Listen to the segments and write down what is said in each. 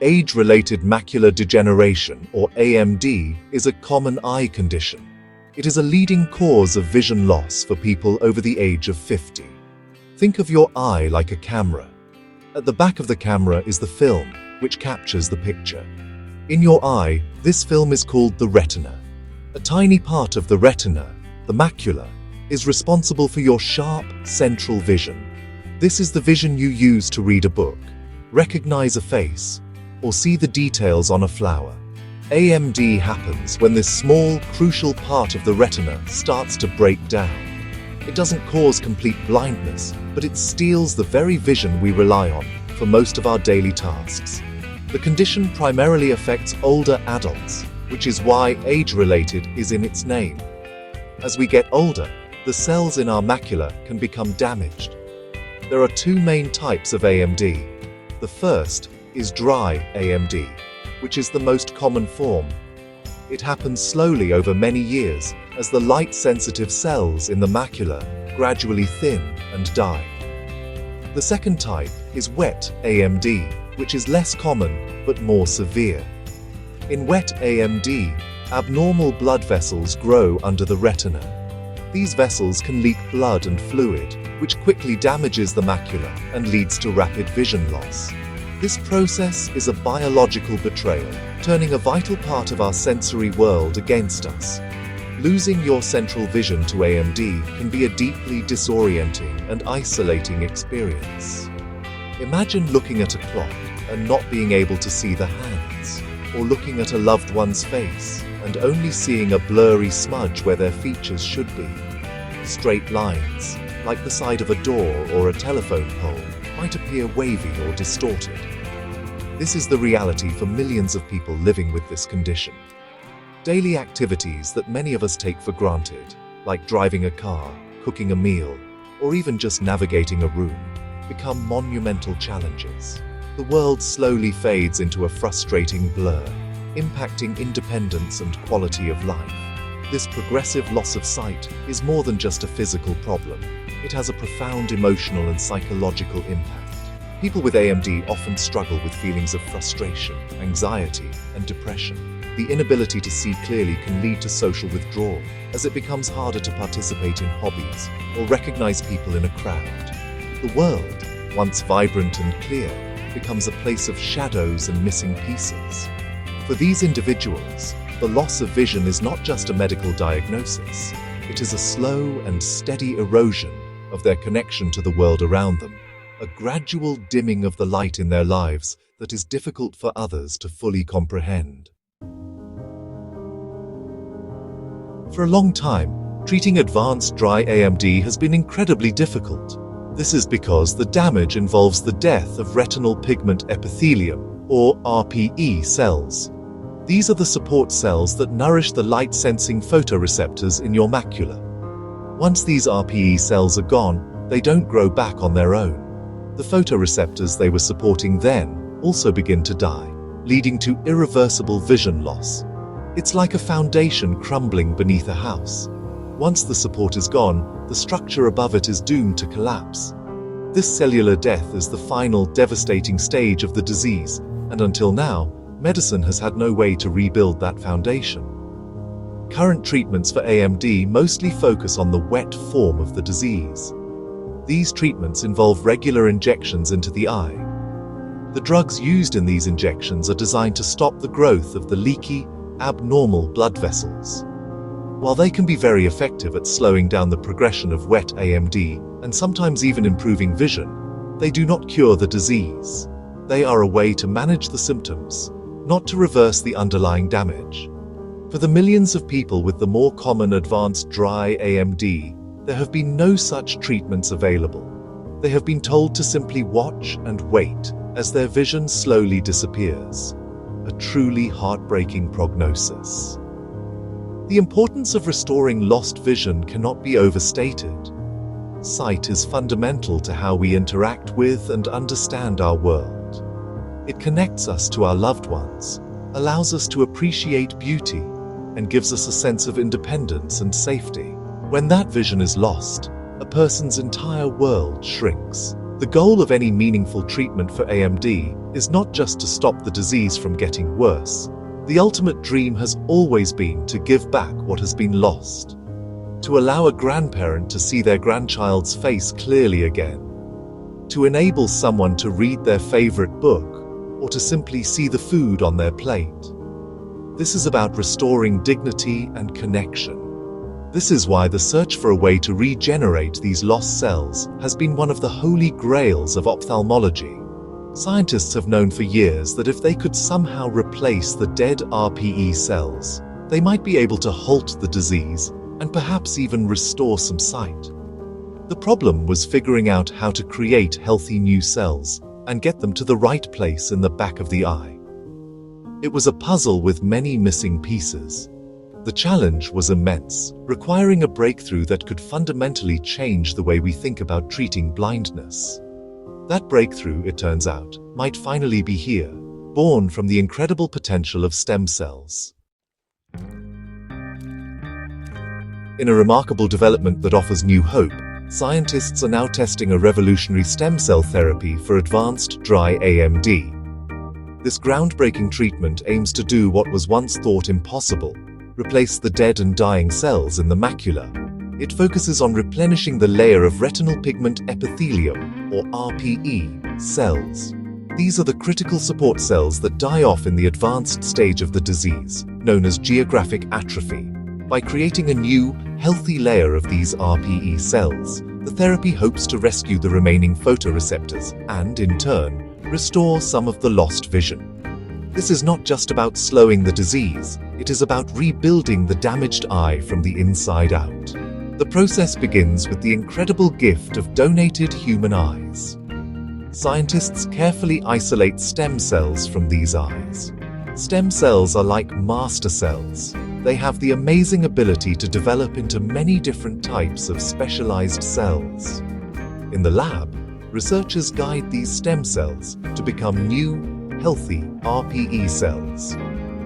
Age-related macular degeneration, or AMD, is a common eye condition. It is a leading cause of vision loss for people over the age of 50. Think of your eye like a camera. At the back of the camera is the film, which captures the picture. In your eye, this film is called the retina. A tiny part of the retina, the macula, is responsible for your sharp, central vision. This is the vision you use to read a book, recognize a face, or see the details on a flower. AMD happens when this small, crucial part of the retina starts to break down. It doesn't cause complete blindness, but it steals the very vision we rely on for most of our daily tasks. The condition primarily affects older adults, which is why age-related is in its name. As we get older, the cells in our macula can become damaged. There are two main types of AMD. The first is dry AMD, which is the most common form. It happens slowly over many years as the light-sensitive cells in the macula gradually thin and die. The second type is wet AMD, which is less common but more severe. In wet AMD, abnormal blood vessels grow under the retina. These vessels can leak blood and fluid, which quickly damages the macula and leads to rapid vision loss. This process is a biological betrayal, turning a vital part of our sensory world against us. Losing your central vision to AMD can be a deeply disorienting and isolating experience. Imagine looking at a clock and not being able to see the hands, or looking at a loved one's face and only seeing a blurry smudge where their features should be. Straight lines, like the side of a door or a telephone pole, might appear wavy or distorted. This is the reality for millions of people living with this condition. Daily activities that many of us take for granted, like driving a car, cooking a meal, or even just navigating a room, become monumental challenges. The world slowly fades into a frustrating blur, impacting independence and quality of life. This progressive loss of sight is more than just a physical problem. It has a profound emotional and psychological impact. People with AMD often struggle with feelings of frustration, anxiety, and depression. The inability to see clearly can lead to social withdrawal, as it becomes harder to participate in hobbies or recognize people in a crowd. The world, once vibrant and clear, becomes a place of shadows and missing pieces. For these individuals, the loss of vision is not just a medical diagnosis. It is a slow and steady erosion of their connection to the world around them, a gradual dimming of the light in their lives that is difficult for others to fully comprehend. For a long time, treating advanced dry AMD has been incredibly difficult. This is because the damage involves the death of retinal pigment epithelium, or RPE cells. These are the support cells that nourish the light-sensing photoreceptors in your macula. Once these RPE cells are gone, they don't grow back on their own. The photoreceptors they were supporting then also begin to die, leading to irreversible vision loss. It's like a foundation crumbling beneath a house. Once the support is gone, the structure above it is doomed to collapse. This cellular death is the final devastating stage of the disease, and until now, medicine has had no way to rebuild that foundation. Current treatments for AMD mostly focus on the wet form of the disease. These treatments involve regular injections into the eye. The drugs used in these injections are designed to stop the growth of the leaky, abnormal blood vessels. While they can be very effective at slowing down the progression of wet AMD and sometimes even improving vision, they do not cure the disease. They are a way to manage the symptoms, not to reverse the underlying damage. For the millions of people with the more common advanced dry AMD, there have been no such treatments available. They have been told to simply watch and wait as their vision slowly disappears. A truly heartbreaking prognosis. The importance of restoring lost vision cannot be overstated. Sight is fundamental to how we interact with and understand our world. It connects us to our loved ones, allows us to appreciate beauty, and gives us a sense of independence and safety. When that vision is lost, a person's entire world shrinks. The The goal of any meaningful treatment for AMD is not just to stop the disease from getting worse. The ultimate dream has always been to give back what has been lost, to allow a grandparent to see their grandchild's face clearly again, to enable someone to read their favorite book, or to simply see the food on their plate. This is about restoring dignity and connection. This is why the search for a way to regenerate these lost cells has been one of the holy grails of ophthalmology. Scientists have known for years that if they could somehow replace the dead RPE cells, they might be able to halt the disease and perhaps even restore some sight. The problem was figuring out how to create healthy new cells and get them to the right place in the back of the eye. It was a puzzle with many missing pieces. The challenge was immense, requiring a breakthrough that could fundamentally change the way we think about treating blindness. That breakthrough, it turns out, might finally be here, born from the incredible potential of stem cells. In a remarkable development that offers new hope, scientists are now testing a revolutionary stem cell therapy for advanced dry AMD. This groundbreaking treatment aims to do what was once thought impossible: replace the dead and dying cells in the macula. It focuses on replenishing the layer of retinal pigment epithelium, or RPE, cells. These are the critical support cells that die off in the advanced stage of the disease, known as geographic atrophy. By creating a new, healthy layer of these RPE cells, the therapy hopes to rescue the remaining photoreceptors and, in turn, restore some of the lost vision. This is not just about slowing the disease, it is about rebuilding the damaged eye from the inside out. The process begins with the incredible gift of donated human eyes. Scientists carefully isolate stem cells from these eyes. Stem cells are like master cells. They have the amazing ability to develop into many different types of specialized cells. In the lab, researchers guide these stem cells to become new, healthy RPE cells.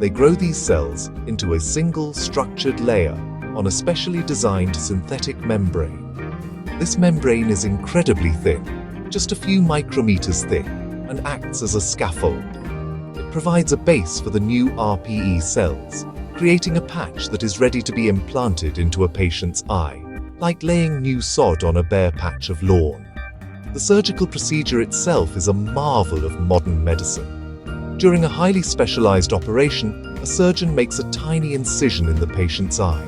They grow these cells into a single structured layer on a specially designed synthetic membrane. This membrane is incredibly thin, just a few micrometers thick, and acts as a scaffold. It provides a base for the new RPE cells, creating a patch that is ready to be implanted into a patient's eye, like laying new sod on a bare patch of lawn. The surgical procedure itself is a marvel of modern medicine. During a highly specialized operation, a surgeon makes a tiny incision in the patient's eye.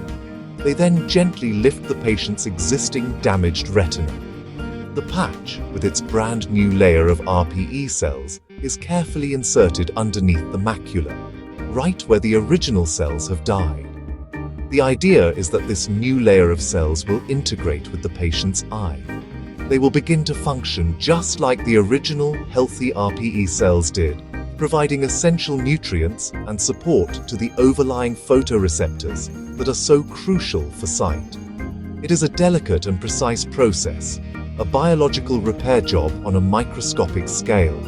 They then gently lift the patient's existing damaged retina. The patch, with its brand new layer of RPE cells, is carefully inserted underneath the macula, right where the original cells have died. The idea is that this new layer of cells will integrate with the patient's eye. They will begin to function just like the original healthy RPE cells did, providing essential nutrients and support to the overlying photoreceptors that are so crucial for sight. It is a delicate and precise process, a biological repair job on a microscopic scale.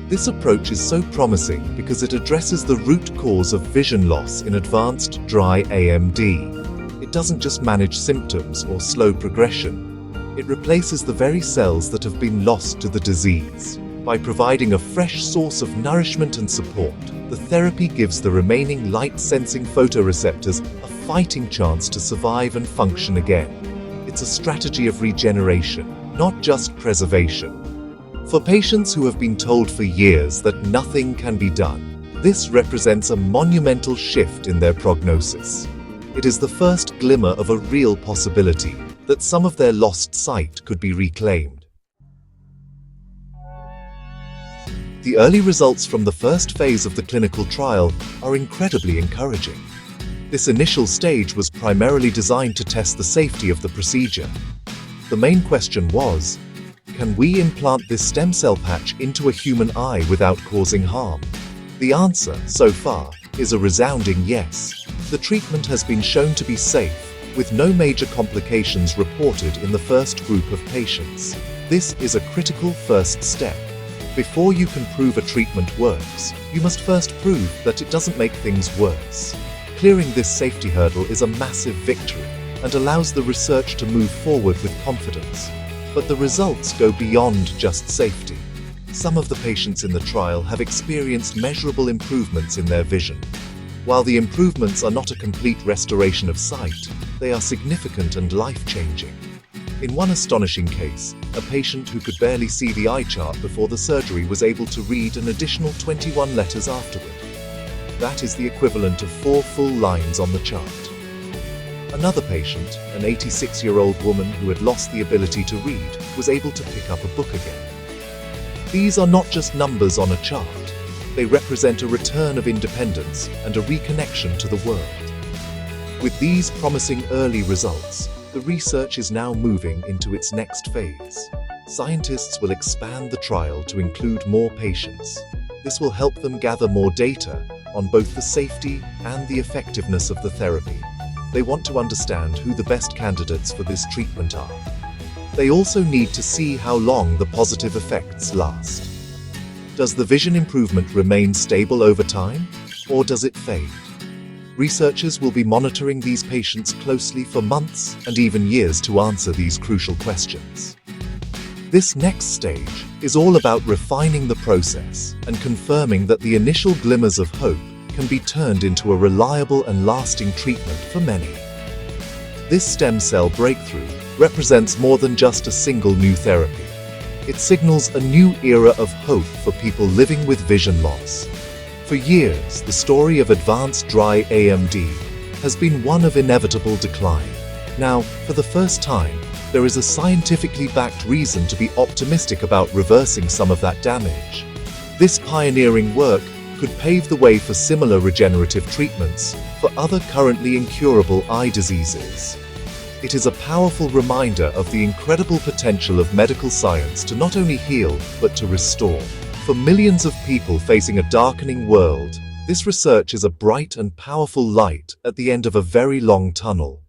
This approach is so promising because it addresses the root cause of vision loss in advanced dry AMD. It doesn't just manage symptoms or slow progression. It replaces the very cells that have been lost to the disease. By providing a fresh source of nourishment and support, the therapy gives the remaining light-sensing photoreceptors a fighting chance to survive and function again. It's a strategy of regeneration, not just preservation. For patients who have been told for years that nothing can be done, this represents a monumental shift in their prognosis. It is the first glimmer of a real possibility that some of their lost sight could be reclaimed. The early results from the first phase of the clinical trial are incredibly encouraging. This initial stage was primarily designed to test the safety of the procedure. The main question was, can we implant this stem cell patch into a human eye without causing harm? The answer, so far, is a resounding yes. The treatment has been shown to be safe, with no major complications reported in the first group of patients. This is a critical first step. Before you can prove a treatment works, you must first prove that it doesn't make things worse. Clearing this safety hurdle is a massive victory and allows the research to move forward with confidence. But the results go beyond just safety. Some of the patients in the trial have experienced measurable improvements in their vision. While the improvements are not a complete restoration of sight, they are significant and life-changing. In one astonishing case, a patient who could barely see the eye chart before the surgery was able to read an additional 21 letters afterward. That is the equivalent of 4 full lines on the chart. Another patient, an 86-year-old woman who had lost the ability to read, was able to pick up a book again. These are not just numbers on a chart. They represent a return of independence and a reconnection to the world. With these promising early results, the research is now moving into its next phase. Scientists will expand the trial to include more patients. This will help them gather more data on both the safety and the effectiveness of the therapy. They want to understand who the best candidates for this treatment are. They also need to see how long the positive effects last. Does the vision improvement remain stable over time, or does it fade? Researchers will be monitoring these patients closely for months and even years to answer these crucial questions. This next stage is all about refining the process and confirming that the initial glimmers of hope can be turned into a reliable and lasting treatment for many. This stem cell breakthrough represents more than just a single new therapy. It signals a new era of hope for people living with vision loss. For years, the story of advanced dry AMD has been one of inevitable decline. Now, for the first time, there is a scientifically backed reason to be optimistic about reversing some of that damage. This pioneering work could pave the way for similar regenerative treatments for other currently incurable eye diseases. It is a powerful reminder of the incredible potential of medical science to not only heal, but to restore. For millions of people facing a darkening world, this research is a bright and powerful light at the end of a very long tunnel.